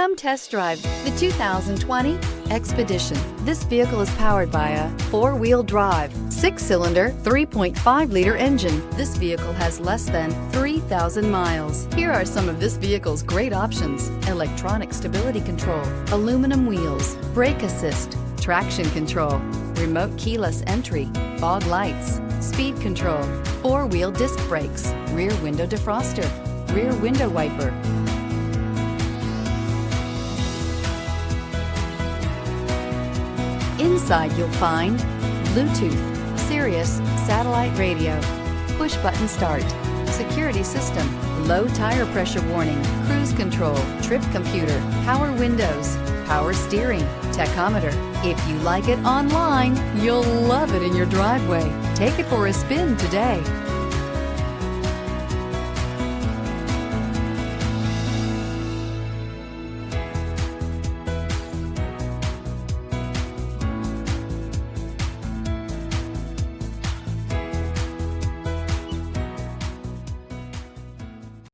Come test drive the 2020 Expedition. This vehicle is powered by a four-wheel drive, six-cylinder, 3.5-liter engine. This vehicle has less than 3,000 miles. Here are some of this vehicle's great options: electronic stability control, aluminum wheels, brake assist, traction control, remote keyless entry, fog lights, speed control, four-wheel disc brakes, rear window defroster, rear window wiper. Inside you'll find Bluetooth, SIRIUS satellite radio, push-button start, security system, low tire pressure warning, cruise control, trip computer, power windows, power steering, tachometer. If you like it online, you'll love it in your driveway. Take it for a spin today.